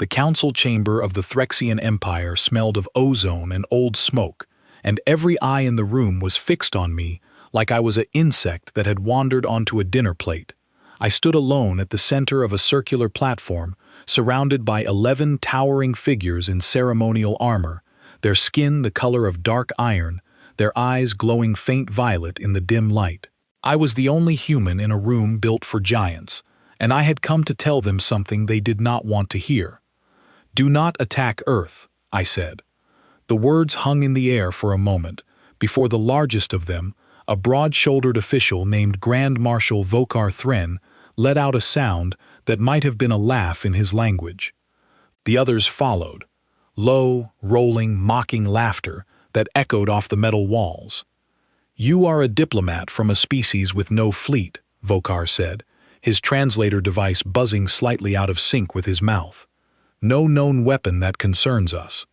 The council chamber of the Threxian Empire smelled of ozone and old smoke, and every eye in the room was fixed on me like I was an insect that had wandered onto a dinner plate. I stood alone at the center of a circular platform, surrounded by 11 towering figures in ceremonial armor, their skin the color of dark iron, their eyes glowing faint violet in the dim light. I was the only human in a room built for giants, and I had come to tell them something they did not want to hear. "Do not attack Earth," I said. The words hung in the air for a moment, before the largest of them, a broad-shouldered official named Grand Marshal Vokar Thren, let out a sound that might have been a laugh in his language. The others followed, low, rolling, mocking laughter that echoed off the metal walls. "You are a diplomat from a species with no fleet," Vokar said, his translator device buzzing slightly out of sync with his mouth. "No known weapon that concerns us.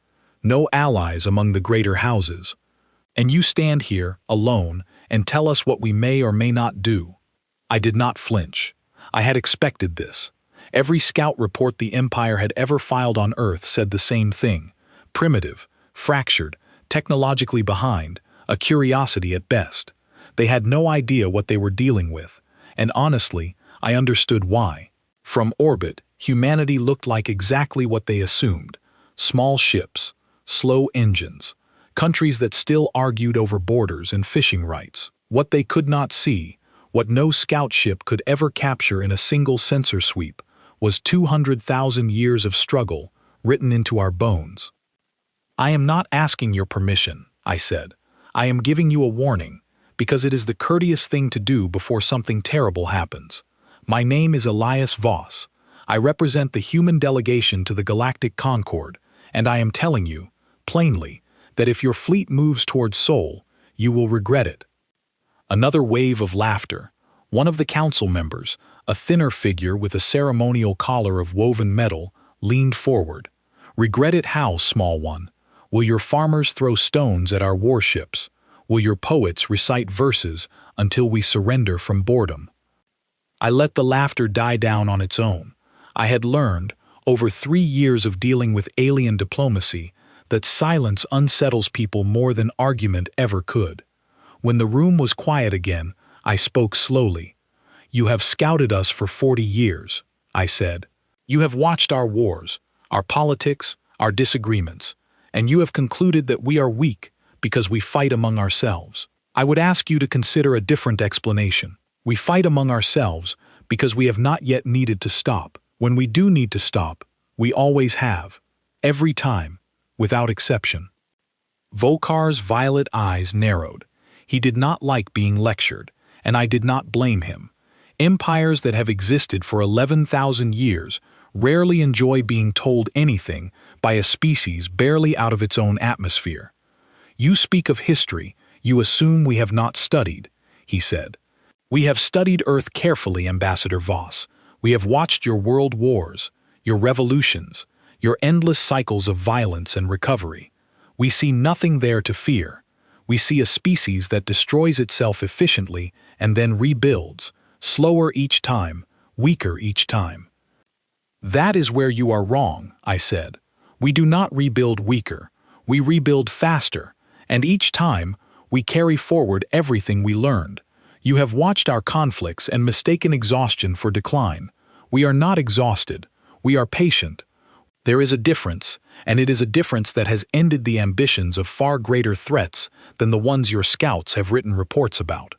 No allies among the greater houses. And you stand here, alone, and tell us what we may or may not do." I did not flinch. I had expected this. Every scout report the Empire had ever filed on Earth said the same thing: primitive, fractured, technologically behind, a curiosity at best. They had no idea what they were dealing with, and honestly, I understood why. From orbit, humanity looked like exactly what they assumed: small ships, slow engines, countries that still argued over borders and fishing rights. What they could not see, what no scout ship could ever capture in a single sensor sweep, was 200,000 years of struggle written into our bones. "I am not asking your permission," I said. "I am giving you a warning, because it is the courteous thing to do before something terrible happens. My name is Elias Voss. I represent the human delegation to the Galactic Concord, and I am telling you, plainly, that if your fleet moves towards Sol, you will regret it." Another wave of laughter. One of the council members, a thinner figure with a ceremonial collar of woven metal, leaned forward. "Regret it how, small one? Will your farmers throw stones at our warships? Will your poets recite verses until we surrender from boredom?" I let the laughter die down on its own. I had learned, over 3 years of dealing with alien diplomacy, that silence unsettles people more than argument ever could. When the room was quiet again, I spoke slowly. "You have scouted us for 40 years, I said. "You have watched our wars, our politics, our disagreements, and you have concluded that we are weak because we fight among ourselves. I would ask you to consider a different explanation. We fight among ourselves because we have not yet needed to stop. When we do need to stop, we always have. Every time, without exception." Vokar's violet eyes narrowed. He did not like being lectured, and I did not blame him. Empires that have existed for 11,000 years rarely enjoy being told anything by a species barely out of its own atmosphere. "You speak of history, you assume we have not studied," he said. "We have studied Earth carefully, Ambassador Voss. We have watched your world wars, your revolutions, your endless cycles of violence and recovery. We see nothing there to fear. We see a species that destroys itself efficiently and then rebuilds, slower each time, weaker each time." "That is where you are wrong," I said. "We do not rebuild weaker. We rebuild faster, and each time, we carry forward everything we learned. You have watched our conflicts and mistaken exhaustion for decline. We are not exhausted. We are patient. There is a difference, and it is a difference that has ended the ambitions of far greater threats than the ones your scouts have written reports about."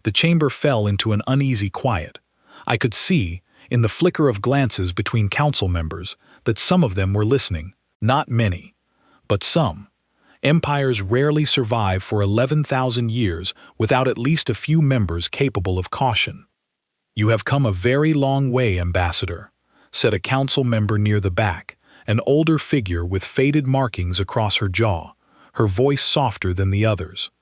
The chamber fell into an uneasy quiet. I could see, in the flicker of glances between council members, that some of them were listening. Not many, but some. Empires rarely survive for 11,000 years without at least a few members capable of caution. "You have come a very long way, Ambassador," said a council member near the back, an older figure with faded markings across her jaw, her voice softer than the others.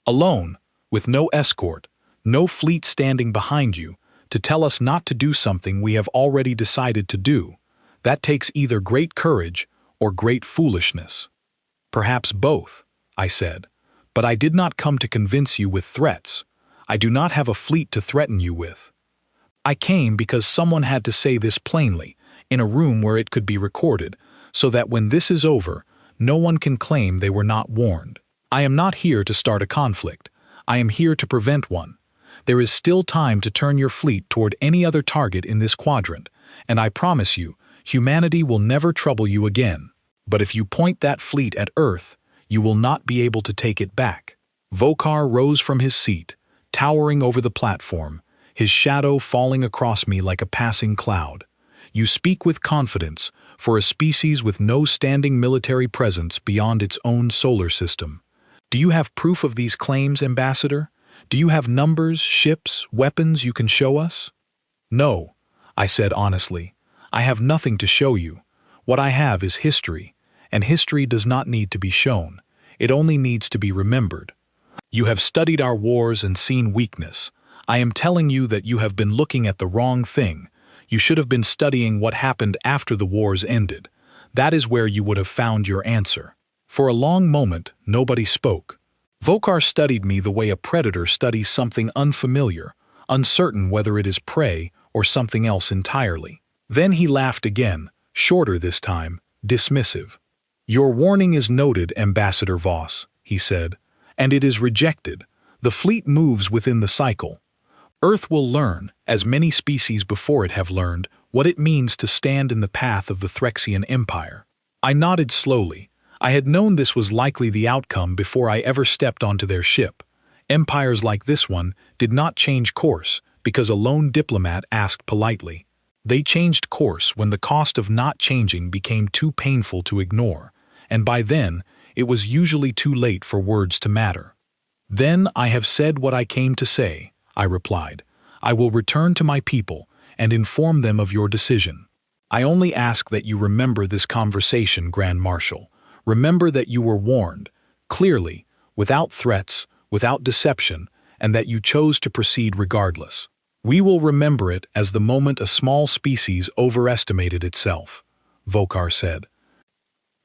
"Alone, with no escort, no fleet standing behind you, to tell us not to do something we have already decided to do. That takes either great courage or great foolishness." "Perhaps both," I said, "but I did not come to convince you with threats. I do not have a fleet to threaten you with. I came because someone had to say this plainly. in a room where it could be recorded, so that when this is over, no one can claim they were not warned. I am not here to start a conflict. I am here to prevent one. There is still time to turn your fleet toward any other target in this quadrant, and I promise you, humanity will never trouble you again. But if you point that fleet at Earth, you will not be able to take it back. Vokar rose from his seat, towering over the platform, his shadow falling across me like a passing cloud. You speak with confidence for a species with no standing military presence beyond its own solar system. Do you have proof of these claims, Ambassador? Do you have numbers, ships, weapons you can show us? No, I said honestly. I have nothing to show you. What I have is history, and history does not need to be shown. It only needs to be remembered. You have studied our wars and seen weakness. I am telling you that you have been looking at the wrong thing. You should have been studying what happened after the wars ended. That is where you would have found your answer. For a long moment, nobody spoke. Vokar studied me the way a predator studies something unfamiliar, uncertain whether it is prey or something else entirely. Then he laughed again, shorter this time, dismissive. Your warning is noted, Ambassador Voss, he said, and it is rejected. The fleet moves within the cycle. Earth will learn, as many species before it have learned, what it means to stand in the path of the Threxian Empire. I nodded slowly. I had known this was likely the outcome before I ever stepped onto their ship. Empires like this one did not change course because a lone diplomat asked politely. They changed course when the cost of not changing became too painful to ignore, and by then, it was usually too late for words to matter. Then I have said what I came to say, I replied. I will return to my people and inform them of your decision. I only ask that you remember this conversation, Grand Marshal. Remember that you were warned, clearly, without threats, without deception, and that you chose to proceed regardless. We will remember it as the moment a small species overestimated itself, Vokar said.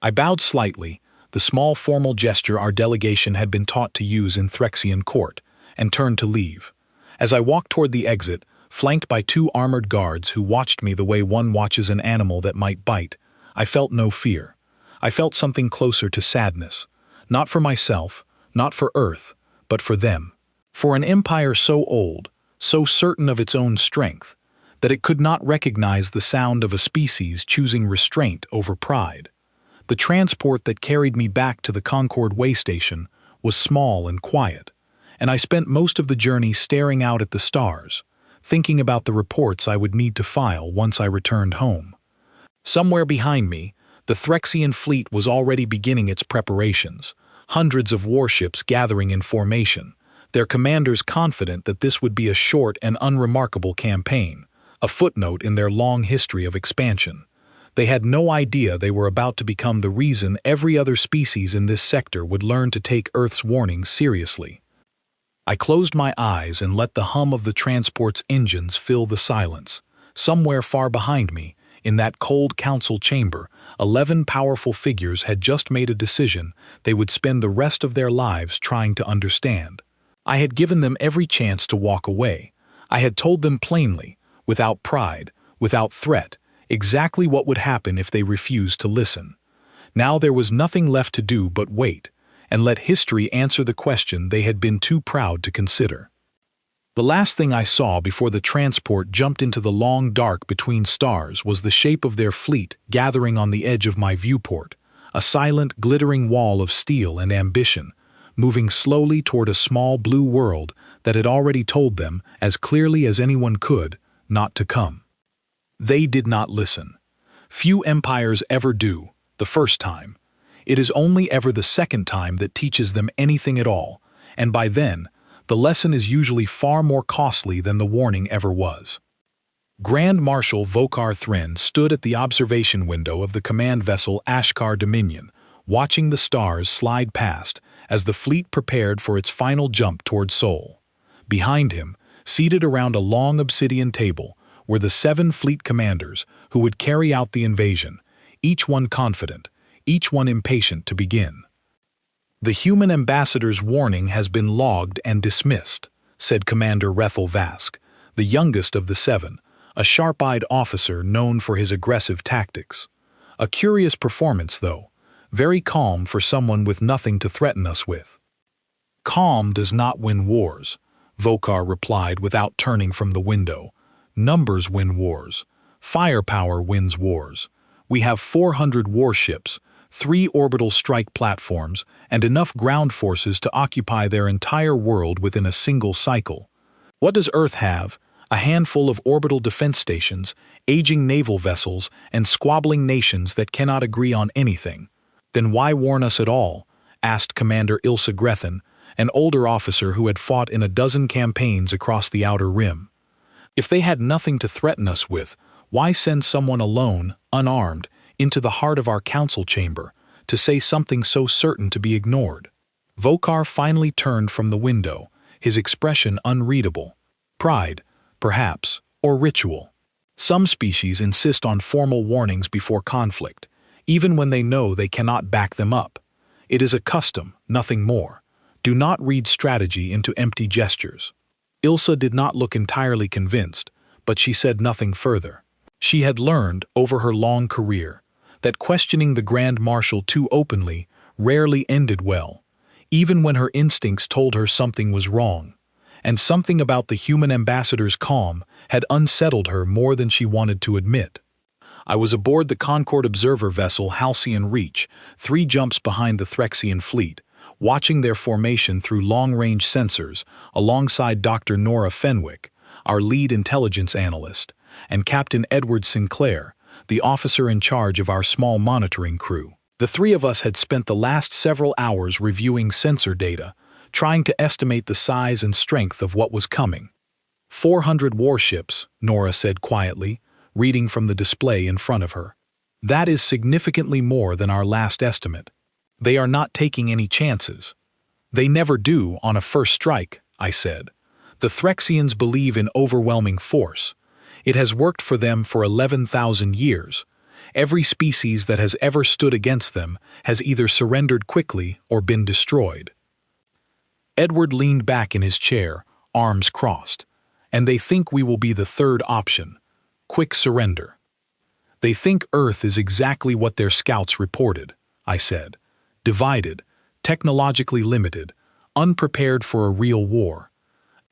I bowed slightly, the small formal gesture our delegation had been taught to use in Threxian court, and turned to leave. As I walked toward the exit, flanked by 2 armored guards who watched me the way one watches an animal that might bite, I felt no fear. I felt something closer to sadness, not for myself, not for Earth, but for them. For an empire so old, so certain of its own strength, that it could not recognize the sound of a species choosing restraint over pride. The transport that carried me back to the Concord way station was small and quiet, and I spent most of the journey staring out at the stars, thinking about the reports I would need to file once I returned home. Somewhere behind me, the Threxian fleet was already beginning its preparations, hundreds of warships gathering in formation, their commanders confident that this would be a short and unremarkable campaign, a footnote in their long history of expansion. They had no idea they were about to become the reason every other species in this sector would learn to take Earth's warnings seriously. I closed my eyes and let the hum of the transport's engines fill the silence. Somewhere far behind me, in that cold council chamber, 11 powerful figures had just made a decision they would spend the rest of their lives trying to understand. I had given them every chance to walk away. I had told them plainly, without pride, without threat, exactly what would happen if they refused to listen. Now there was nothing left to do but wait, and let history answer the question they had been too proud to consider. The last thing I saw before the transport jumped into the long dark between stars was the shape of their fleet gathering on the edge of my viewport, a silent, glittering wall of steel and ambition, moving slowly toward a small blue world that had already told them, as clearly as anyone could, not to come. They did not listen. Few empires ever do, the first time. It is only ever the second time that teaches them anything at all, and by then, the lesson is usually far more costly than the warning ever was. Grand Marshal Vokar Thren stood at the observation window of the command vessel Ashkar Dominion, watching the stars slide past as the fleet prepared for its final jump toward Sol. Behind him, seated around a long obsidian table, were the 7 fleet commanders who would carry out the invasion, each one confident, each one impatient to begin. The human ambassador's warning has been logged and dismissed, said Commander Rethel Vask, the youngest of the 7, a sharp-eyed officer known for his aggressive tactics. A curious performance, though, very calm for someone with nothing to threaten us with. "Calm does not win wars," Vokar replied without turning from the window. "Numbers win wars. Firepower wins wars. We have 400 warships, 3 orbital strike platforms, and enough ground forces to occupy their entire world within a single cycle. What does Earth have? A handful of orbital defense stations, aging naval vessels, and squabbling nations that cannot agree on anything. Then why warn us at all?" asked Commander Ilsa Grethen, an older officer who had fought in a dozen campaigns across the Outer Rim. "If they had nothing to threaten us with, why send someone alone, unarmed, into the heart of our council chamber, to say something so certain to be ignored?" Vokar finally turned from the window, his expression unreadable. Pride, perhaps, or ritual. Some species insist on formal warnings before conflict, even when they know they cannot back them up. It is a custom, nothing more. Do not read strategy into empty gestures. Ilsa did not look entirely convinced, but she said nothing further. She had learned, over her long career, that questioning the Grand Marshal too openly rarely ended well, even when her instincts told her something was wrong. And something about the human ambassador's calm had unsettled her more than she wanted to admit. "I was aboard the Concord observer vessel Halcyon Reach, 3 jumps behind the Threxian fleet, watching their formation through long-range sensors alongside Dr. Nora Fenwick, our lead intelligence analyst, and Captain Edward Sinclair, the officer in charge of our small monitoring crew. The 3 of us had spent the last several hours reviewing sensor data, trying to estimate the size and strength of what was coming. 400 warships," Nora said quietly, reading from the display in front of her. "That is significantly more than our last estimate. They are not taking any chances." "They never do on a first strike," I said. "The Threxians believe in overwhelming force. It has worked for them for 11,000 years. Every species that has ever stood against them has either surrendered quickly or been destroyed." Edward leaned back in his chair, arms crossed. "And they think we will be the third option. Quick surrender." "They think Earth is exactly what their scouts reported," I said. "Divided, technologically limited, unprepared for a real war.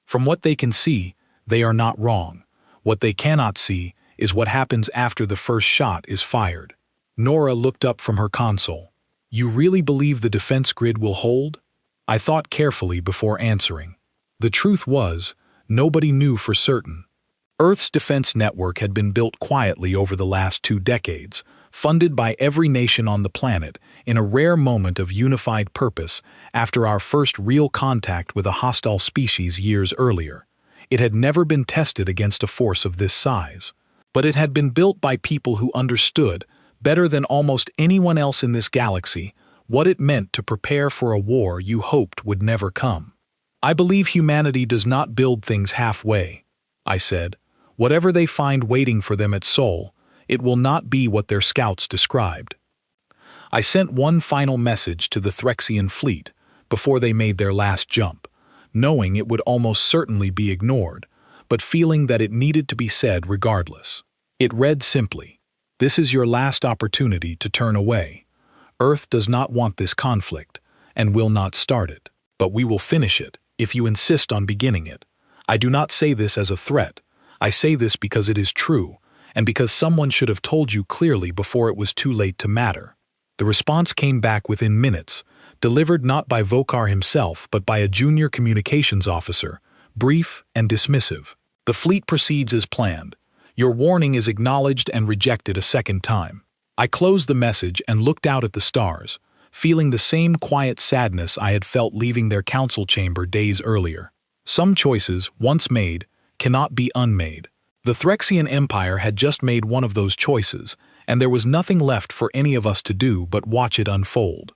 From what they can see, they are not wrong. What they cannot see is what happens after the first shot is fired." Nora looked up from her console. "You really believe the defense grid will hold?" I thought carefully before answering. The truth was, nobody knew for certain. Earth's defense network had been built quietly over the last 2 decades, funded by every nation on the planet in a rare moment of unified purpose after our first real contact with a hostile species years earlier. It had never been tested against a force of this size. But it had been built by people who understood, better than almost anyone else in this galaxy, what it meant to prepare for a war you hoped would never come. "I believe humanity does not build things halfway," I said. "Whatever they find waiting for them at Sol, it will not be what their scouts described." I sent one final message to the Threxian fleet before they made their last jump, knowing it would almost certainly be ignored, but feeling that it needed to be said regardless. It read simply, "This is your last opportunity to turn away. Earth does not want this conflict, and will not start it, but we will finish it if you insist on beginning it. I do not say this as a threat. I say this because it is true, and because someone should have told you clearly before it was too late to matter." The response came back within minutes, delivered not by Vokar himself but by a junior communications officer, brief and dismissive. "The fleet proceeds as planned. Your warning is acknowledged and rejected a second time." I closed the message and looked out at the stars, feeling the same quiet sadness I had felt leaving their council chamber days earlier. Some choices, once made, cannot be unmade. The Threxian Empire had just made one of those choices, and there was nothing left for any of us to do but watch it unfold.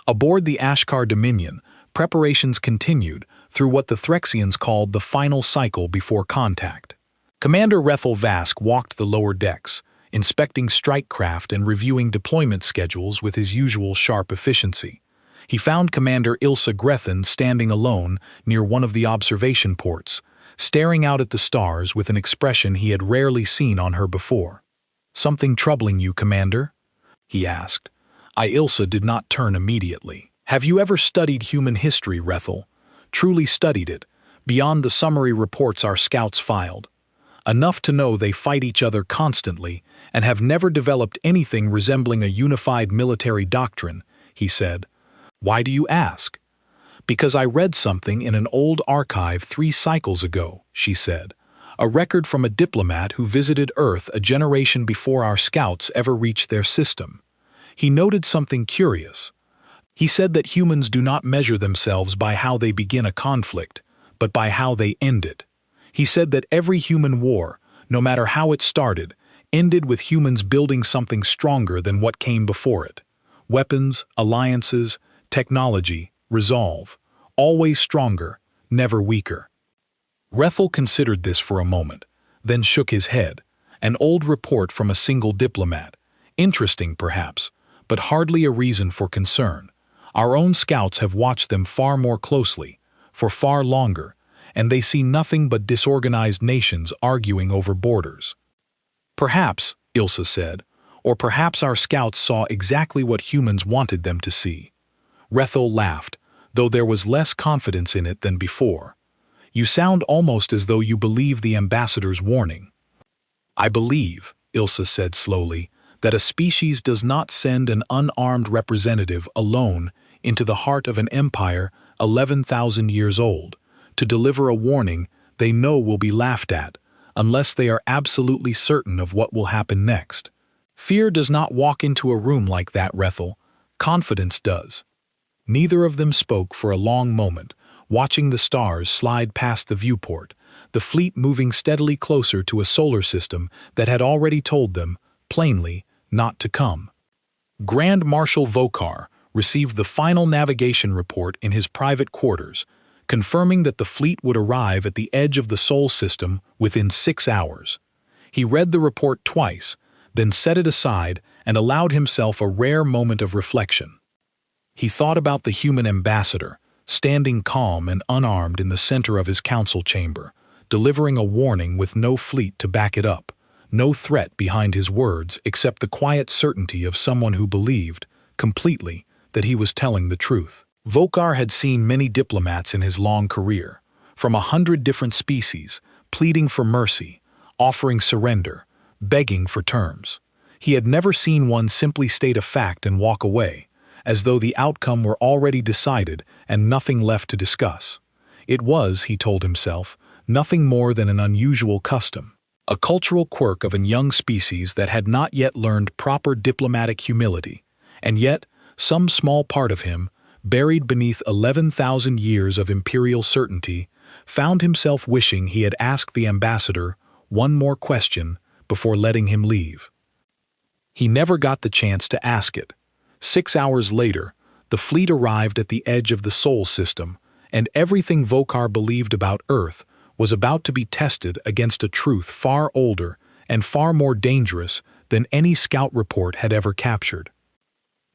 Aboard the Ashkar Dominion, preparations continued through what the Threxians called the final cycle before contact. Commander Rethel Vask walked the lower decks, inspecting strike craft and reviewing deployment schedules with his usual sharp efficiency. He found Commander Ilsa Grethen standing alone near one of the observation ports, staring out at the stars with an expression he had rarely seen on her before. "Something troubling you, Commander?" he asked. Ilsa did not turn immediately. "Have you ever studied human history, Rethel? Truly studied it, beyond the summary reports our scouts filed? Enough to know they fight each other constantly and have never developed anything resembling a unified military doctrine," he said. "Why do you ask?" "Because I read something in an old archive 3 cycles ago," she said. "A record from a diplomat who visited Earth a generation before our scouts ever reached their system. He noted something curious. He said that humans do not measure themselves by how they begin a conflict, but by how they end it. He said that every human war, no matter how it started, ended with humans building something stronger than what came before it. Weapons, alliances, technology, resolve. Always stronger, never weaker." Rethel considered this for a moment, then shook his head. An old report from a single diplomat. Interesting, perhaps, but hardly a reason for concern. Our own scouts have watched them far more closely, for far longer, and they see nothing but disorganized nations arguing over borders. "Perhaps," Ilsa said, "or perhaps our scouts saw exactly what humans wanted them to see." Rethel laughed, though there was less confidence in it than before. "You sound almost as though you believe the ambassador's warning." "I believe," Ilsa said slowly, "that a species does not send an unarmed representative alone into the heart of an empire 11,000 years old, to deliver a warning they know will be laughed at, unless they are absolutely certain of what will happen next. Fear does not walk into a room like that, Rethel. Confidence does." Neither of them spoke for a long moment, watching the stars slide past the viewport, the fleet moving steadily closer to a solar system that had already told them, plainly, not to come. Grand Marshal Vokar received the final navigation report in his private quarters, confirming that the fleet would arrive at the edge of the Sol system within 6 hours. He read the report twice, then set it aside and allowed himself a rare moment of reflection. He thought about the human ambassador, standing calm and unarmed in the center of his council chamber, delivering a warning with no fleet to back it up, no threat behind his words except the quiet certainty of someone who believed, completely, that he was telling the truth. Vokar had seen many diplomats in his long career, from 100 different species, pleading for mercy, offering surrender, begging for terms. He had never seen one simply state a fact and walk away, as though the outcome were already decided and nothing left to discuss. It was, he told himself, nothing more than an unusual custom, a cultural quirk of a young species that had not yet learned proper diplomatic humility, and yet, some small part of him, buried beneath 11,000 years of imperial certainty, found himself wishing he had asked the ambassador one more question before letting him leave. He never got the chance to ask it. 6 hours later, the fleet arrived at the edge of the Sol system, and everything Vokar believed about Earth was about to be tested against a truth far older and far more dangerous than any scout report had ever captured.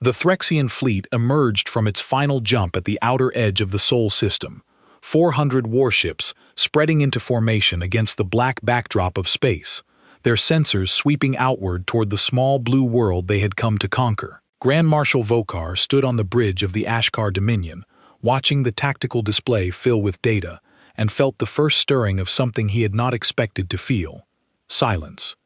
The Threxian fleet emerged from its final jump at the outer edge of the Sol system, 400 warships spreading into formation against the black backdrop of space, their sensors sweeping outward toward the small blue world they had come to conquer. Grand Marshal Vokar stood on the bridge of the Ashkar Dominion, watching the tactical display fill with data, and felt the first stirring of something he had not expected to feel: silence.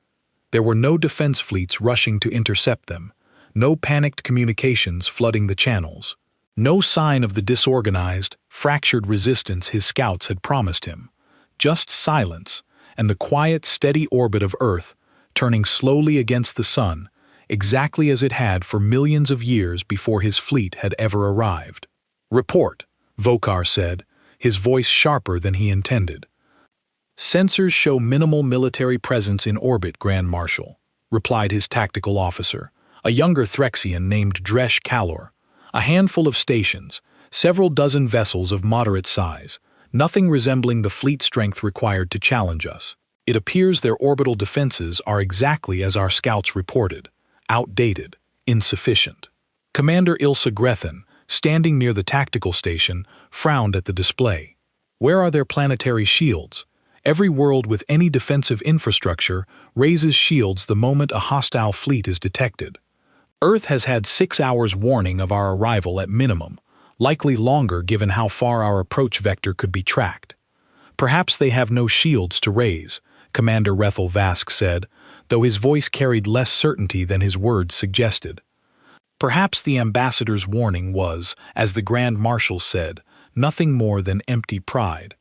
There were no defense fleets rushing to intercept them, no panicked communications flooding the channels, no sign of the disorganized, fractured resistance his scouts had promised him. Just silence, and the quiet, steady orbit of Earth, turning slowly against the sun, exactly as it had for millions of years before his fleet had ever arrived. "Report," Vokar said, his voice sharper than he intended. "Sensors show minimal military presence in orbit, Grand Marshal," replied his tactical officer, a younger Threxian named Dresh Kalor. "A handful of stations, several dozen vessels of moderate size, nothing resembling the fleet strength required to challenge us. It appears their orbital defenses are exactly as our scouts reported, outdated, insufficient." Commander Ilsa Grethen, standing near the tactical station, frowned at the display. "Where are their planetary shields? Every world with any defensive infrastructure raises shields the moment a hostile fleet is detected. Earth has had 6 hours warning of our arrival at minimum, likely longer given how far our approach vector could be tracked. Perhaps they have no shields to raise, Commander Rethel Vask said, though his voice carried less certainty than his words suggested. Perhaps the ambassador's warning was, as the Grand Marshal said, nothing more than empty pride.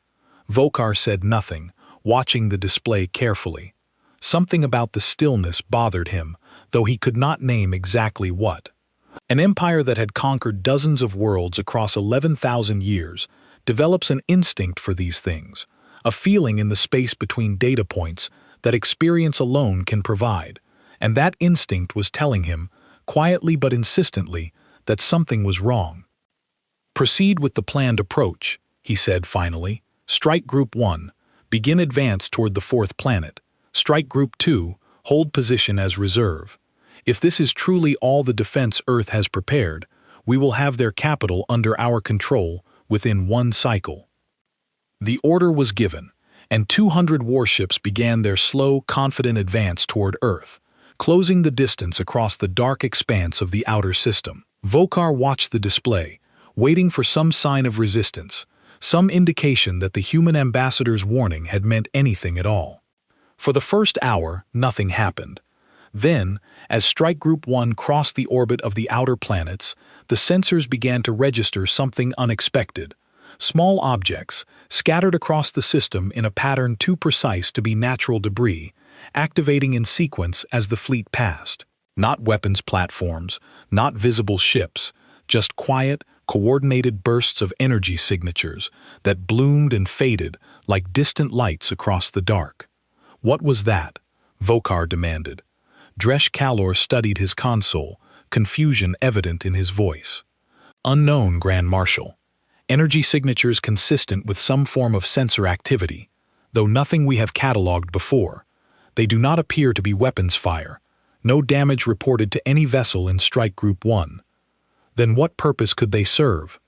Vokar said nothing, watching the display carefully. Something about the stillness bothered him, though he could not name exactly what. An empire that had conquered dozens of worlds across 11,000 years develops an instinct for these things, a feeling in the space between data points that experience alone can provide, and that instinct was telling him, quietly but insistently, that something was wrong. "Proceed with the planned approach," he said finally. "Strike Group 1, begin advance toward the 4th planet. Strike Group 2, hold position as reserve. If this is truly all the defense Earth has prepared, we will have their capital under our control within 1 cycle." The order was given, and 200 warships began their slow, confident advance toward Earth, closing the distance across the dark expanse of the outer system. Vokar watched the display, waiting for some sign of resistance, some indication that the human ambassador's warning had meant anything at all. For the first hour, nothing happened. Then, as Strike Group 1 crossed the orbit of the outer planets, the sensors began to register something unexpected. Small objects, scattered across the system in a pattern too precise to be natural debris, activating in sequence as the fleet passed. Not weapons platforms, not visible ships, just quiet, coordinated bursts of energy signatures that bloomed and faded like distant lights across the dark. What was that? Vokar demanded. Dresh Kalor studied his console, confusion evident in his voice. "Unknown, Grand Marshal. Energy signatures consistent with some form of sensor activity, though nothing we have catalogued before. They do not appear to be weapons fire. No damage reported to any vessel in Strike Group 1. Then what purpose could they serve?"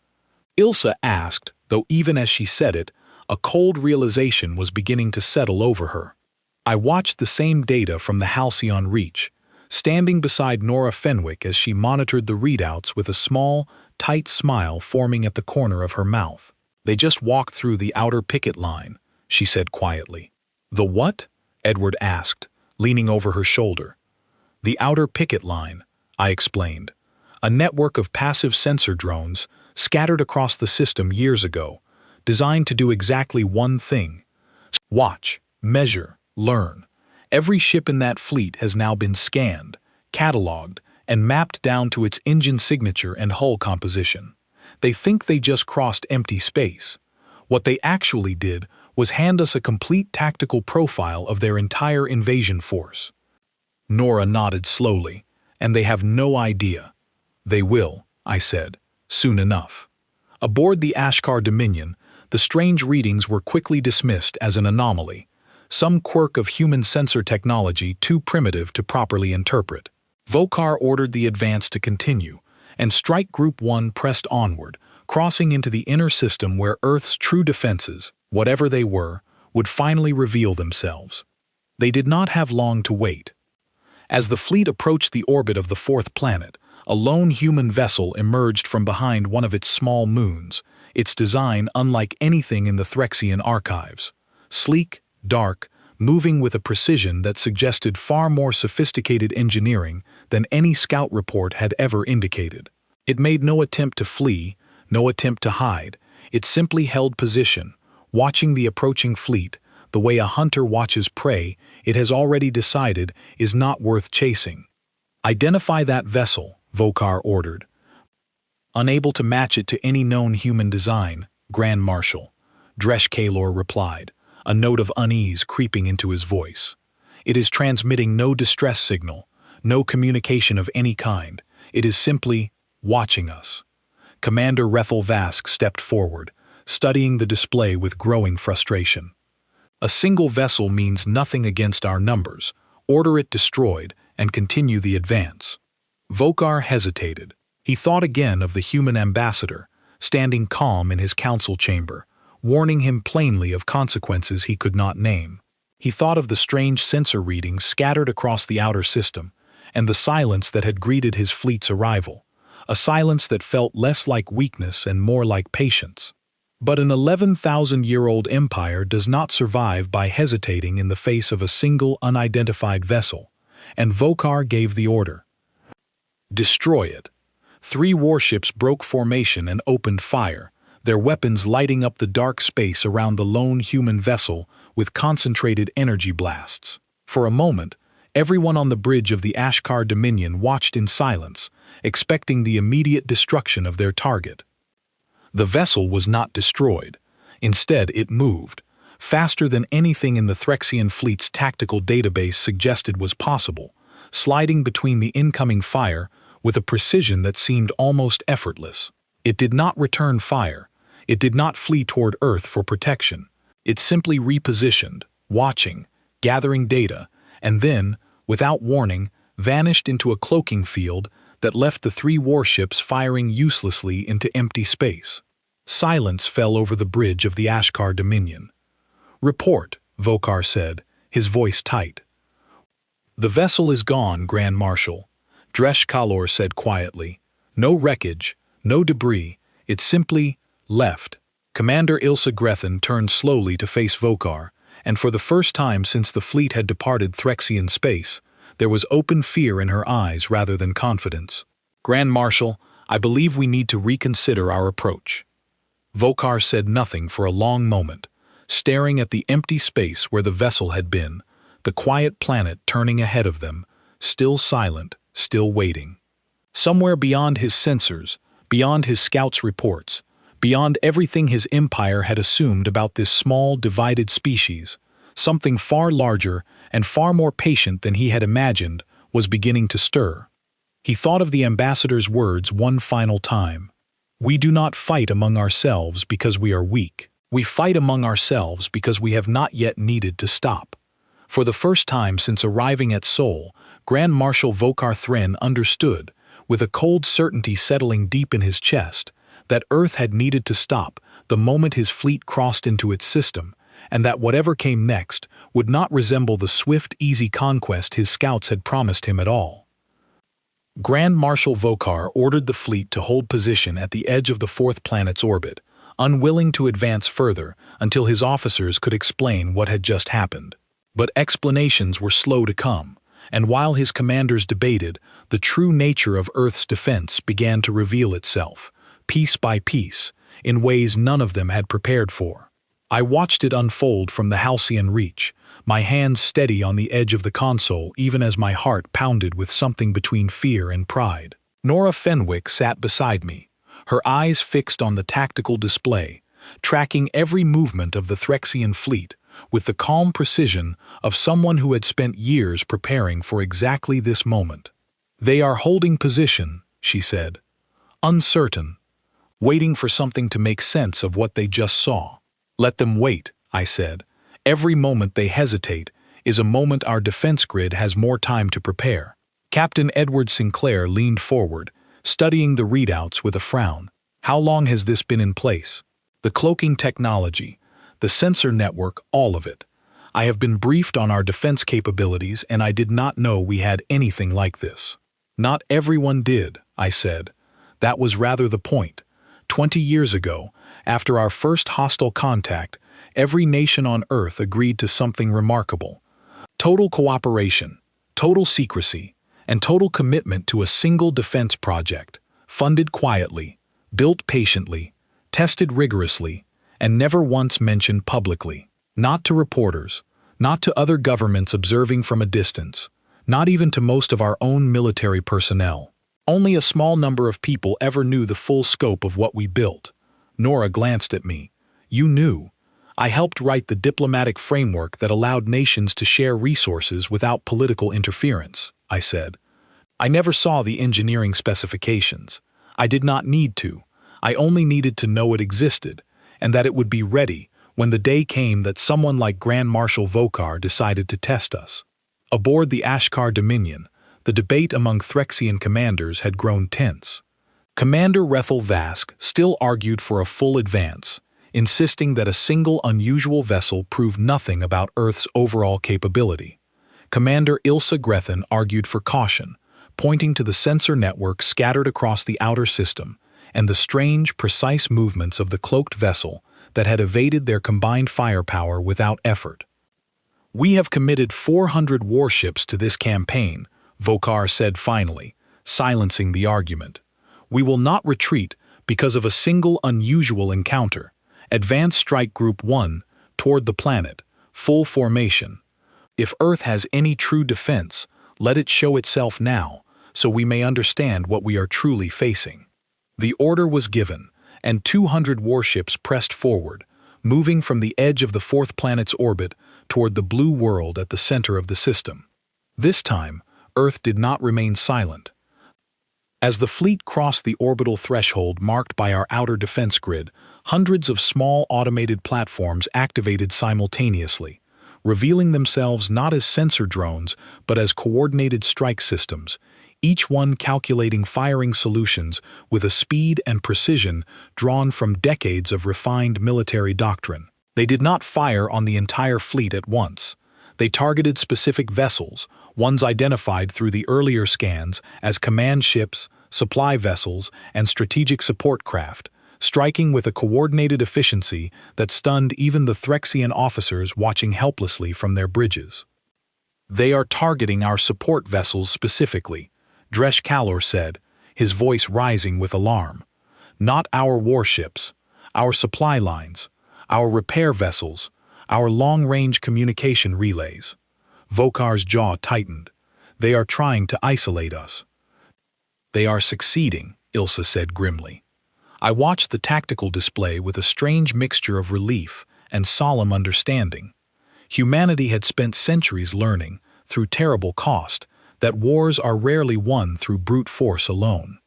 Ilsa asked, though even as she said it, a cold realization was beginning to settle over her. I watched the same data from the Halcyon Reach, standing beside Nora Fenwick as she monitored the readouts with a small, tight smile forming at the corner of her mouth. "They just walked through the outer picket line," she said quietly. "The what?" Edward asked, leaning over her shoulder. "The outer picket line," I explained. "A network of passive sensor drones scattered across the system years ago, designed to do exactly one thing. Watch, measure, learn. Every ship in that fleet has now been scanned, catalogued, and mapped down to its engine signature and hull composition. They think they just crossed empty space. What they actually did was hand us a complete tactical profile of their entire invasion force." Nora nodded slowly. "And they have no idea." "They will," I said, "soon enough." Aboard the Ashkar Dominion, the strange readings were quickly dismissed as an anomaly, some quirk of human sensor technology too primitive to properly interpret. Vokar ordered the advance to continue, and Strike Group 1 pressed onward, crossing into the inner system where Earth's true defenses, whatever they were, would finally reveal themselves. They did not have long to wait. As the fleet approached the orbit of the 4th planet, a lone human vessel emerged from behind one of its small moons, its design unlike anything in the Threxian archives. Sleek, dark, moving with a precision that suggested far more sophisticated engineering than any scout report had ever indicated. It made no attempt to flee, no attempt to hide. It simply held position, watching the approaching fleet, the way a hunter watches prey it has already decided is not worth chasing. "Identify that vessel," Vokar ordered. "Unable to match it to any known human design, Grand Marshal," Dresh Kalor replied, a note of unease creeping into his voice. "It is transmitting no distress signal, no communication of any kind. It is simply watching us." Commander Rethel Vask stepped forward, studying the display with growing frustration. "A single vessel means nothing against our numbers. Order it destroyed and continue the advance." Vokar hesitated. He thought again of the human ambassador, standing calm in his council chamber, warning him plainly of consequences he could not name. He thought of the strange sensor readings scattered across the outer system, and the silence that had greeted his fleet's arrival, a silence that felt less like weakness and more like patience. But an 11,000-year-old empire does not survive by hesitating in the face of a single unidentified vessel, and Vokar gave the order. Destroy it. 3 warships broke formation and opened fire, their weapons lighting up the dark space around the lone human vessel with concentrated energy blasts. For a moment, everyone on the bridge of the Ashkar Dominion watched in silence, expecting the immediate destruction of their target. The vessel was not destroyed. Instead, it moved, faster than anything in the Threxian fleet's tactical database suggested was possible, sliding between the incoming fire with a precision that seemed almost effortless. It did not return fire. It did not flee toward Earth for protection. It simply repositioned, watching, gathering data, and then, without warning, vanished into a cloaking field that left the 3 warships firing uselessly into empty space. Silence fell over the bridge of the Ashkar Dominion. "Report," Vokar said, his voice tight. "The vessel is gone, Grand Marshal," Dresh Kalor said quietly. "No wreckage, no debris, it simply left." Commander Ilsa Grethen turned slowly to face Vokar, and for the first time since the fleet had departed Threxian space, there was open fear in her eyes rather than confidence. "Grand Marshal, I believe we need to reconsider our approach." Vokar said nothing for a long moment, staring at the empty space where the vessel had been, the quiet planet turning ahead of them, still silent, still waiting. Somewhere beyond his sensors, beyond his scouts' reports, beyond everything his empire had assumed about this small, divided species, something far larger and far more patient than he had imagined was beginning to stir. He thought of the ambassador's words one final time. "We do not fight among ourselves because we are weak. We fight among ourselves because we have not yet needed to stop." For the first time since arriving at Seoul, Grand Marshal Vokar Thren understood, with a cold certainty settling deep in his chest, that Earth had needed to stop the moment his fleet crossed into its system, and that whatever came next would not resemble the swift, easy conquest his scouts had promised him at all. Grand Marshal Vokar ordered the fleet to hold position at the edge of the 4th planet's orbit, unwilling to advance further until his officers could explain what had just happened. But explanations were slow to come, and while his commanders debated, the true nature of Earth's defense began to reveal itself, piece by piece, in ways none of them had prepared for. I watched it unfold from the Halcyon Reach, my hands steady on the edge of the console even as my heart pounded with something between fear and pride. Nora Fenwick sat beside me, her eyes fixed on the tactical display, tracking every movement of the Threxian fleet with the calm precision of someone who had spent years preparing for exactly this moment. "They are holding position," she said, "uncertain, waiting for something to make sense of what they just saw." "Let them wait," I said. "Every moment they hesitate is a moment our defense grid has more time to prepare." Captain Edward Sinclair leaned forward, studying the readouts with a frown. "How long has this been in place?" "The cloaking technology, the sensor network, all of it. I have been briefed on our defense capabilities and I did not know we had anything like this." "Not everyone did," I said. "That was rather the point. 20 years ago, after our first hostile contact, every nation on Earth agreed to something remarkable. Total cooperation, total secrecy, and total commitment to a single defense project, funded quietly, built patiently, tested rigorously, and never once mentioned publicly. Not to reporters, not to other governments observing from a distance, not even to most of our own military personnel. Only a small number of people ever knew the full scope of what we built." Nora glanced at me. "You knew. I helped write the diplomatic framework that allowed nations to share resources without political interference," I said. "I never saw the engineering specifications. I did not need to. I only needed to know it existed, and that it would be ready when the day came that someone like Grand Marshal Vokar decided to test us." Aboard the Ashkar Dominion, the debate among Threxian commanders had grown tense. Commander Rethel Vask still argued for a full advance, insisting that a single unusual vessel proved nothing about Earth's overall capability. Commander Ilsa Grethen argued for caution, pointing to the sensor network scattered across the outer system and the strange, precise movements of the cloaked vessel that had evaded their combined firepower without effort. "We have committed 400 warships to this campaign," Vokar said finally, silencing the argument. "We will not retreat because of a single unusual encounter. Advance Strike Group 1 toward the planet, full formation. If Earth has any true defense, let it show itself now, so we may understand what we are truly facing." The order was given, and 200 warships pressed forward, moving from the edge of the fourth planet's orbit toward the blue world at the center of the system. This time, Earth did not remain silent. As the fleet crossed the orbital threshold marked by our outer defense grid, hundreds of small automated platforms activated simultaneously, revealing themselves not as sensor drones but as coordinated strike systems, each one calculating firing solutions with a speed and precision drawn from decades of refined military doctrine. They did not fire on the entire fleet at once. They targeted specific vessels, ones identified through the earlier scans as command ships, supply vessels, and strategic support craft, striking with a coordinated efficiency that stunned even the Threxian officers watching helplessly from their bridges. "They are targeting our support vessels specifically," Dresh Kalor said, his voice rising with alarm. "Not our warships, our supply lines, our repair vessels, our long-range communication relays." Vokar's jaw tightened. "They are trying to isolate us." "They are succeeding," Ilsa said grimly. I watched the tactical display with a strange mixture of relief and solemn understanding. Humanity had spent centuries learning, through terrible cost, that wars are rarely won through brute force alone.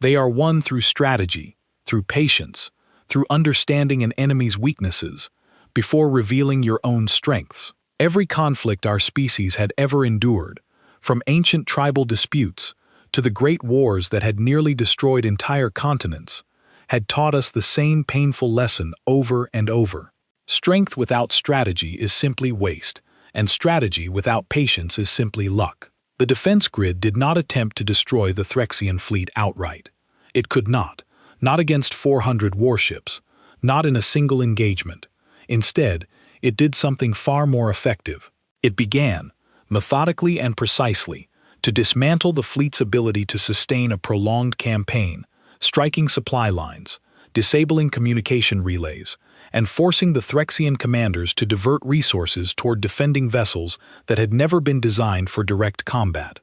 They are won through strategy, through patience, through understanding an enemy's weaknesses, before revealing your own strengths. Every conflict our species had ever endured, from ancient tribal disputes to the great wars that had nearly destroyed entire continents, had taught us the same painful lesson over and over. Strength without strategy is simply waste, and strategy without patience is simply luck. The defense grid did not attempt to destroy the Threxian fleet outright. It could not against 400 warships, not in a single engagement. Instead, it did something far more effective. It began, methodically and precisely, to dismantle the fleet's ability to sustain a prolonged campaign, striking supply lines, disabling communication relays, and forcing the Threxian commanders to divert resources toward defending vessels that had never been designed for direct combat.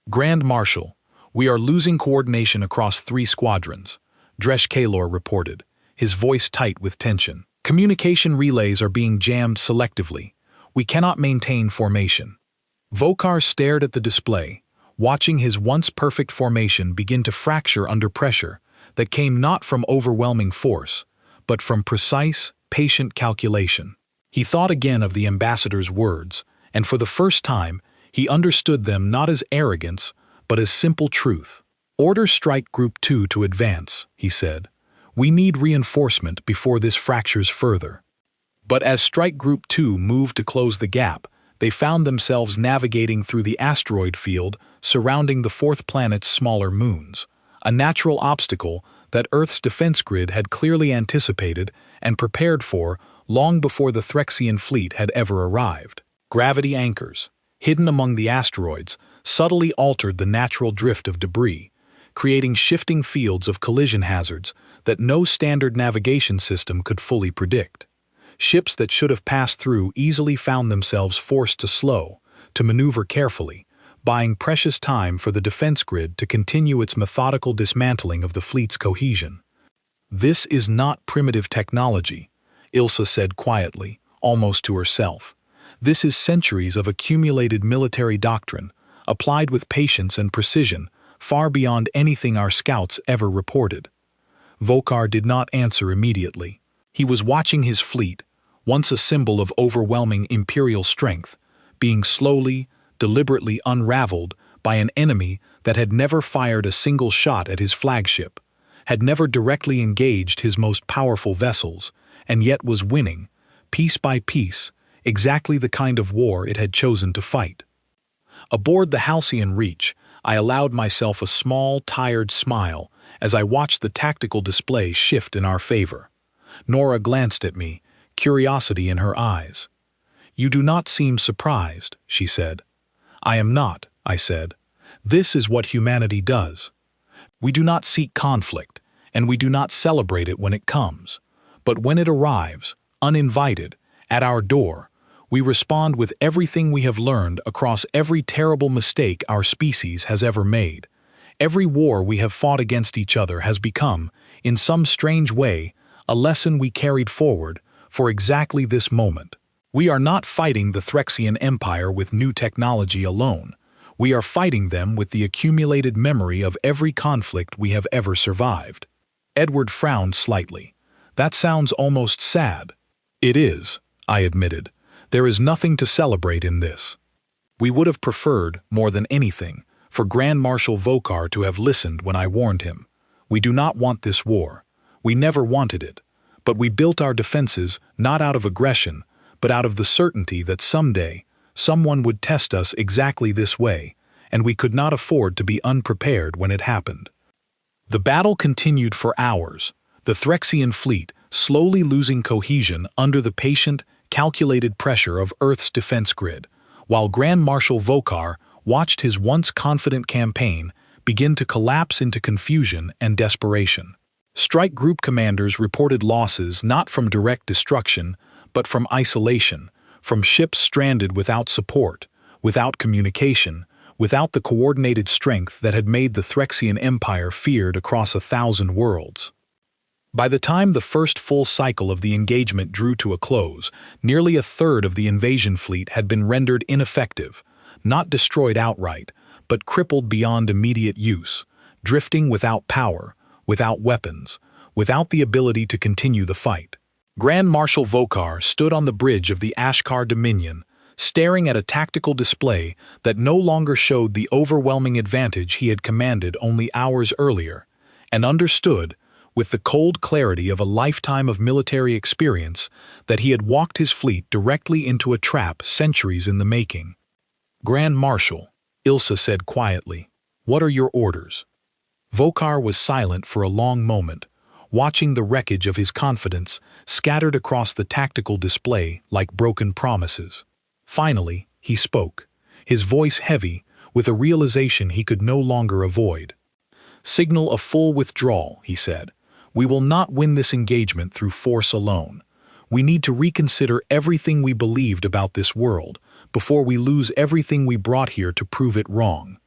"Grand Marshal, we are losing coordination across 3 squadrons," Dresh Kalor reported, his voice tight with tension. "Communication relays are being jammed selectively. We cannot maintain formation." Vokar stared at the display, watching his once perfect formation begin to fracture under pressure that came not from overwhelming force, but from precise, patient calculation. He thought again of the ambassador's words, and for the first time, he understood them not as arrogance, but as simple truth. "Order Strike Group 2 to advance," he said. "We need reinforcement before this fractures further." But as Strike Group 2 moved to close the gap, they found themselves navigating through the asteroid field surrounding the fourth planet's smaller moons, a natural obstacle that Earth's defense grid had clearly anticipated and prepared for long before the Threxian fleet had ever arrived. Gravity anchors, hidden among the asteroids, subtly altered the natural drift of debris, creating shifting fields of collision hazards that no standard navigation system could fully predict. Ships that should have passed through easily found themselves forced to slow, to maneuver carefully, buying precious time for the defense grid to continue its methodical dismantling of the fleet's cohesion. "This is not primitive technology," Ilsa said quietly, almost to herself. "This is centuries of accumulated military doctrine, applied with patience and precision, far beyond anything our scouts ever reported." Vokar did not answer immediately. He was watching his fleet, once a symbol of overwhelming imperial strength, being slowly, deliberately unraveled by an enemy that had never fired a single shot at his flagship, had never directly engaged his most powerful vessels, and yet was winning, piece by piece, exactly the kind of war it had chosen to fight. Aboard the Halcyon Reach, I allowed myself a small, tired smile as I watched the tactical display shift in our favor. Nora glanced at me, curiosity in her eyes. "You do not seem surprised," she said. "I am not," I said. "This is what humanity does. We do not seek conflict, and we do not celebrate it when it comes. But when it arrives, uninvited, at our door, we respond with everything we have learned across every terrible mistake our species has ever made. Every war we have fought against each other has become, in some strange way, a lesson we carried forward for exactly this moment. We are not fighting the Threxian Empire with new technology alone. We are fighting them with the accumulated memory of every conflict we have ever survived." Edward frowned slightly. "That sounds almost sad." "It is," I admitted. "There is nothing to celebrate in this. We would have preferred, more than anything, for Grand Marshal Vokar to have listened when I warned him. We do not want this war. We never wanted it. But we built our defenses not out of aggression, but out of the certainty that someday, someone would test us exactly this way, and we could not afford to be unprepared when it happened." The battle continued for hours, the Threxian fleet slowly losing cohesion under the patient, calculated pressure of Earth's defense grid, while Grand Marshal Vokar watched his once confident campaign begin to collapse into confusion and desperation. Strike group commanders reported losses not from direct destruction, but from isolation, from ships stranded without support, without communication, without the coordinated strength that had made the Threxian Empire feared across 1,000 worlds. By the time the first full cycle of the engagement drew to a close, nearly a third of the invasion fleet had been rendered ineffective, not destroyed outright, but crippled beyond immediate use, drifting without power, without weapons, without the ability to continue the fight. Grand Marshal Vokar stood on the bridge of the Ashkar Dominion, staring at a tactical display that no longer showed the overwhelming advantage he had commanded only hours earlier, and understood, with the cold clarity of a lifetime of military experience, that he had walked his fleet directly into a trap centuries in the making. "Grand Marshal," Ilsa said quietly, "what are your orders?" Vokar was silent for a long moment, watching the wreckage of his confidence scattered across the tactical display like broken promises. Finally, he spoke, his voice heavy with a realization he could no longer avoid. "Signal a full withdrawal," he said. "We will not win this engagement through force alone. We need to reconsider everything we believed about this world before we lose everything we brought here to prove it wrong."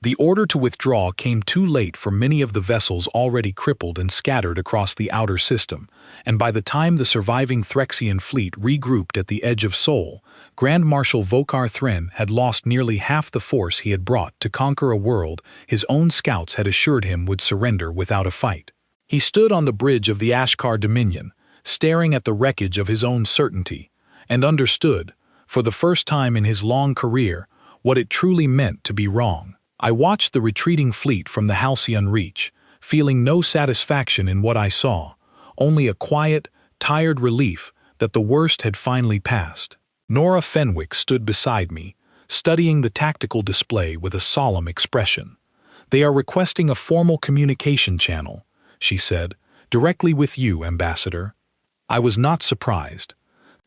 The order to withdraw came too late for many of the vessels already crippled and scattered across the outer system, and by the time the surviving Threxian fleet regrouped at the edge of Sol, Grand Marshal Vokar Thren had lost nearly half the force he had brought to conquer a world his own scouts had assured him would surrender without a fight. He stood on the bridge of the Ashkar Dominion, staring at the wreckage of his own certainty, and understood, for the first time in his long career, what it truly meant to be wrong. I watched the retreating fleet from the Halcyon Reach, feeling no satisfaction in what I saw, only a quiet, tired relief that the worst had finally passed. Nora Fenwick stood beside me, studying the tactical display with a solemn expression. "They are requesting a formal communication channel," she said, "directly with you, Ambassador." I was not surprised.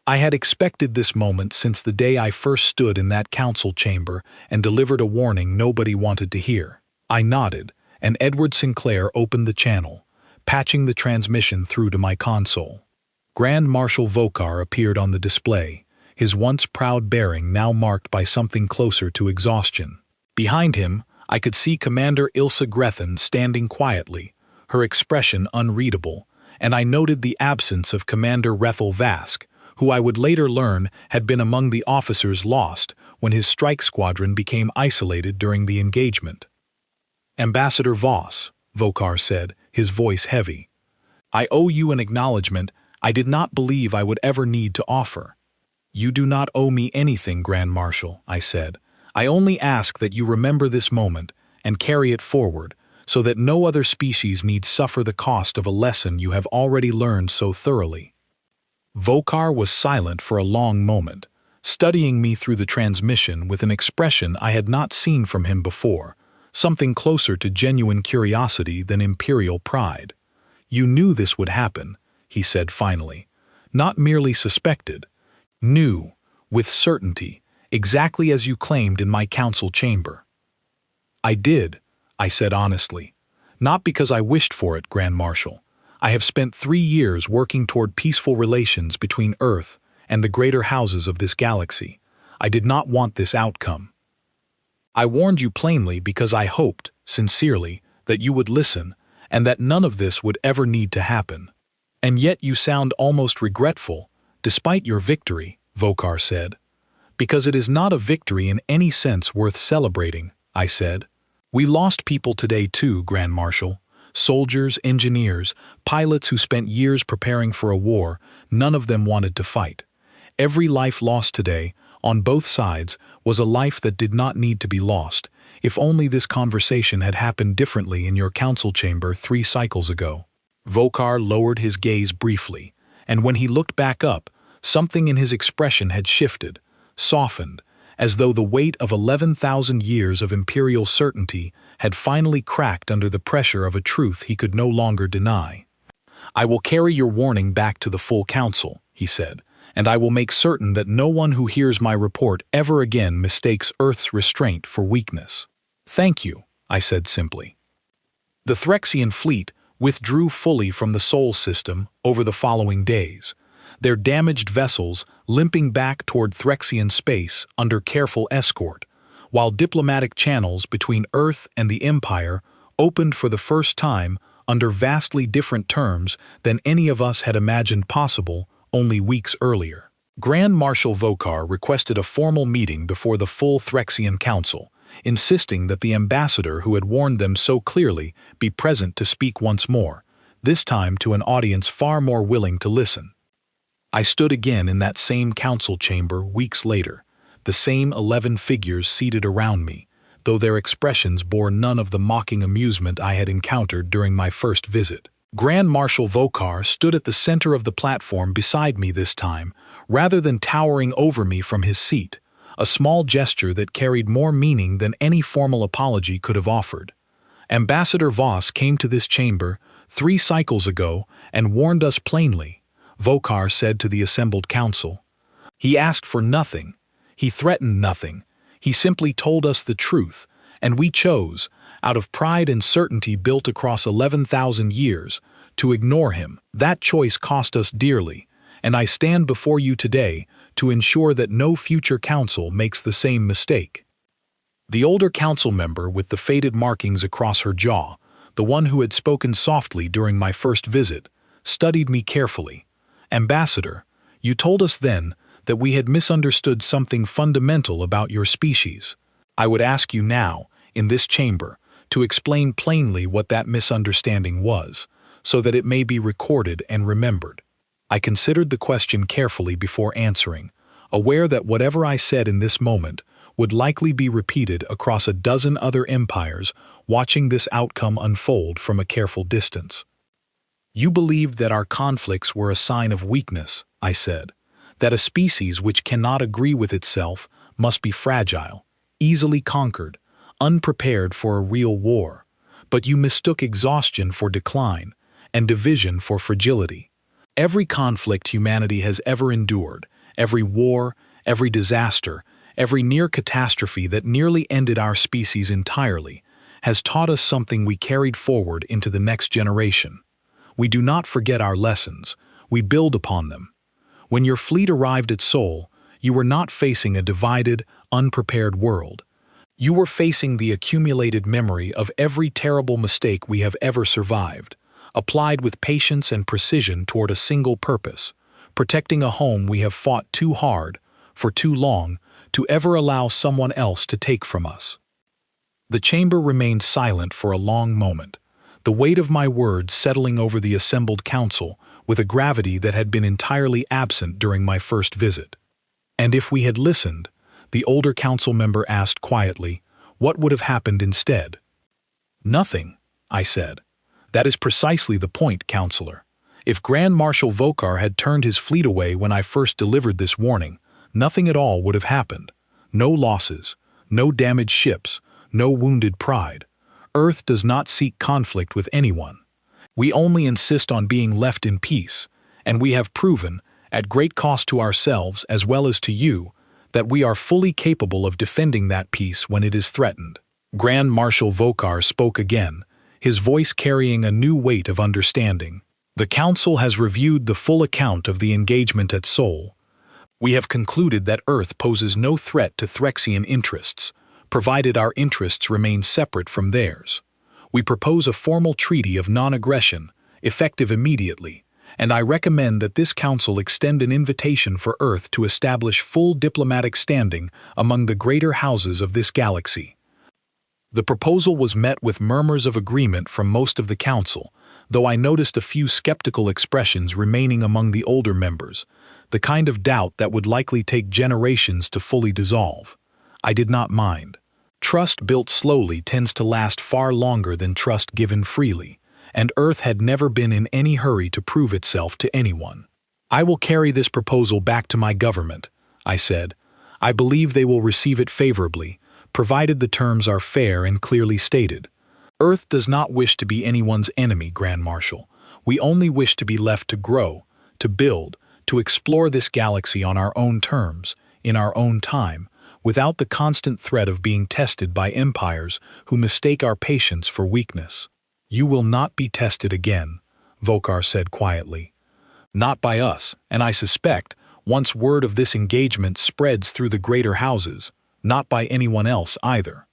I had expected this moment since the day I first stood in that council chamber and delivered a warning nobody wanted to hear. I nodded, and Edward Sinclair opened the channel, patching the transmission through to my console. Grand Marshal Vokar appeared on the display, his once proud bearing now marked by something closer to exhaustion. Behind him, I could see Commander Ilsa Grethen standing quietly, her expression unreadable, and I noted the absence of Commander Rethel Vask, who I would later learn had been among the officers lost when his strike squadron became isolated during the engagement. "Ambassador Voss," Vokar said, his voice heavy, "I owe you an acknowledgement I did not believe I would ever need to offer." "You do not owe me anything, Grand Marshal," I said. "I only ask that you remember this moment and carry it forward, so that no other species need suffer the cost of a lesson you have already learned so thoroughly." Vokar was silent for a long moment, studying me through the transmission with an expression I had not seen from him before, something closer to genuine curiosity than imperial pride. "You knew this would happen," he said finally. "Not merely suspected. Knew, with certainty, exactly as you claimed in my council chamber." "I did," I said honestly. "Not because I wished for it, Grand Marshal. I have spent 3 years working toward peaceful relations between Earth and the greater houses of this galaxy. I did not want this outcome. I warned you plainly because I hoped, sincerely, that you would listen and that none of this would ever need to happen. And yet you sound almost regretful, despite your victory," Vokar said. "Because it is not a victory in any sense worth celebrating," I said. "We lost people today too, Grand Marshal. Soldiers, engineers, pilots who spent years preparing for a war, none of them wanted to fight. Every life lost today, on both sides, was a life that did not need to be lost, if only this conversation had happened differently in your council chamber 3 cycles ago." Vokar lowered his gaze briefly, and when he looked back up, something in his expression had shifted, softened, as though the weight of 11,000 years of imperial certainty had finally cracked under the pressure of a truth he could no longer deny. "I will carry your warning back to the full council," he said, "and I will make certain that no one who hears my report ever again mistakes Earth's restraint for weakness." "Thank you," I said simply. The Threxian fleet withdrew fully from the Sol system over the following days, their damaged vessels limping back toward Threxian space under careful escort, while diplomatic channels between Earth and the Empire opened for the first time under vastly different terms than any of us had imagined possible only weeks earlier. Grand Marshal Vokar requested a formal meeting before the full Threxian Council, insisting that the ambassador who had warned them so clearly be present to speak once more, this time to an audience far more willing to listen. I stood again in that same council chamber weeks later, the same 11 figures seated around me, though their expressions bore none of the mocking amusement I had encountered during my first visit. Grand Marshal Vokar stood at the center of the platform beside me this time, rather than towering over me from his seat, a small gesture that carried more meaning than any formal apology could have offered. "Ambassador Voss came to this chamber 3 cycles ago and warned us plainly," Vokar said to the assembled council. "He asked for nothing. He threatened nothing. He simply told us the truth, and we chose, out of pride and certainty built across 11,000 years, to ignore him. That choice cost us dearly, and I stand before you today to ensure that no future council makes the same mistake." The older council member with the faded markings across her jaw, the one who had spoken softly during my first visit, studied me carefully. "Ambassador, you told us then that we had misunderstood something fundamental about your species. I would ask you now, in this chamber, to explain plainly what that misunderstanding was, so that it may be recorded and remembered." I considered the question carefully before answering, aware that whatever I said in this moment would likely be repeated across a dozen other empires watching this outcome unfold from a careful distance. "You believed that our conflicts were a sign of weakness," I said, "that a species which cannot agree with itself must be fragile, easily conquered, unprepared for a real war. But you mistook exhaustion for decline, and division for fragility. Every conflict humanity has ever endured, every war, every disaster, every near catastrophe that nearly ended our species entirely, has taught us something we carried forward into the next generation. We do not forget our lessons, we build upon them. When your fleet arrived at Sol, you were not facing a divided, unprepared world. You were facing the accumulated memory of every terrible mistake we have ever survived, applied with patience and precision toward a single purpose, protecting a home we have fought too hard, for too long, to ever allow someone else to take from us." The chamber remained silent for a long moment, the weight of my words settling over the assembled council with a gravity that had been entirely absent during my first visit. "And if we had listened," the older council member asked quietly, "what would have happened instead?" "Nothing," I said. "That is precisely the point, counselor. If Grand Marshal Vokar had turned his fleet away when I first delivered this warning, nothing at all would have happened. No losses, no damaged ships, no wounded pride. Earth does not seek conflict with anyone. We only insist on being left in peace, and we have proven, at great cost to ourselves as well as to you, that we are fully capable of defending that peace when it is threatened. Grand Marshal Vokar spoke again, his voice carrying a new weight of understanding. The Council has reviewed the full account of the engagement at Sol. We have concluded that Earth poses no threat to Threxian interests, provided our interests remain separate from theirs. We propose a formal treaty of non-aggression, effective immediately, and I recommend that this Council extend an invitation for Earth to establish full diplomatic standing among the greater houses of this galaxy. The proposal was met with murmurs of agreement from most of the Council, though I noticed a few skeptical expressions remaining among the older members, the kind of doubt that would likely take generations to fully dissolve. I did not mind. Trust built slowly tends to last far longer than trust given freely, and Earth had never been in any hurry to prove itself to anyone. I will carry this proposal back to my government, I said. I believe they will receive it favorably, provided the terms are fair and clearly stated. Earth does not wish to be anyone's enemy, Grand Marshal. We only wish to be left to grow, to build, to explore this galaxy on our own terms, in our own time, without the constant threat of being tested by empires who mistake our patience for weakness. You will not be tested again, Vokar said quietly. Not by us, and I suspect, once word of this engagement spreads through the greater houses, not by anyone else either.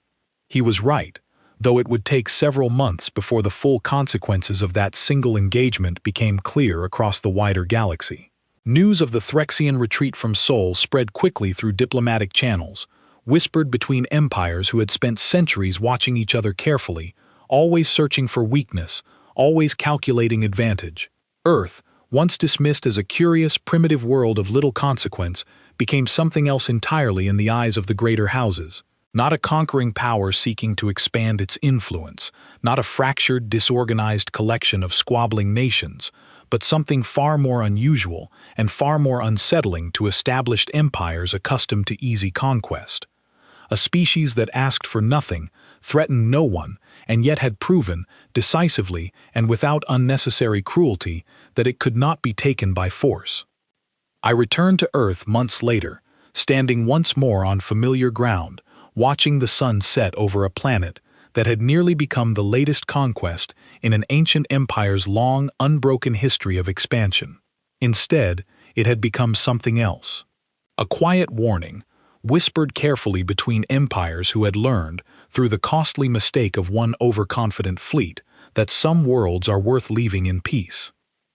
He was right, though it would take several months before the full consequences of that single engagement became clear across the wider galaxy. News of the Threxian retreat from Sol spread quickly through diplomatic channels, whispered between empires who had spent centuries watching each other carefully, always searching for weakness, always calculating advantage. Earth, once dismissed as a curious, primitive world of little consequence, became something else entirely in the eyes of the greater houses. Not a conquering power seeking to expand its influence, not a fractured, disorganized collection of squabbling nations, but something far more unusual and far more unsettling to established empires accustomed to easy conquest. A species that asked for nothing, threatened no one, and yet had proven, decisively and without unnecessary cruelty, that it could not be taken by force. I returned to Earth months later, standing once more on familiar ground, watching the sun set over a planet that had nearly become the latest conquest in an ancient empire's long, unbroken history of expansion. Instead, it had become something else. A quiet warning, whispered carefully between empires who had learned, through the costly mistake of one overconfident fleet, that some worlds are worth leaving in peace.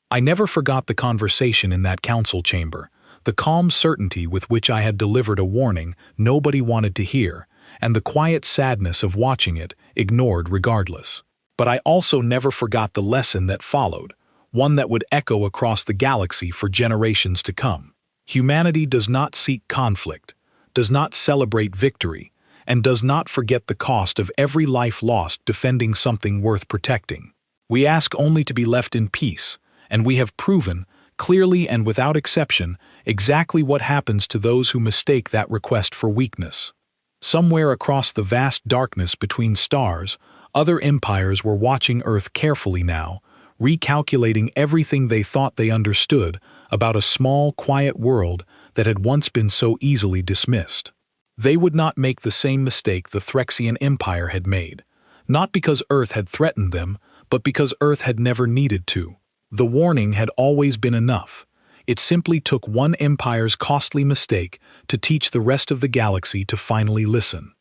I never forgot the conversation in that council chamber, the calm certainty with which I had delivered a warning nobody wanted to hear, and the quiet sadness of watching it, ignored regardless. But I also never forgot the lesson that followed, one that would echo across the galaxy for generations to come. Humanity does not seek conflict, does not celebrate victory, and does not forget the cost of every life lost defending something worth protecting. We ask only to be left in peace, and we have proven, clearly and without exception, exactly what happens to those who mistake that request for weakness. Somewhere across the vast darkness between stars, other empires were watching Earth carefully now, recalculating everything they thought they understood about a small, quiet world that had once been so easily dismissed. They would not make the same mistake the Threxian Empire had made, not because Earth had threatened them, but because Earth had never needed to. The warning had always been enough. It simply took one empire's costly mistake to teach the rest of the galaxy to finally listen.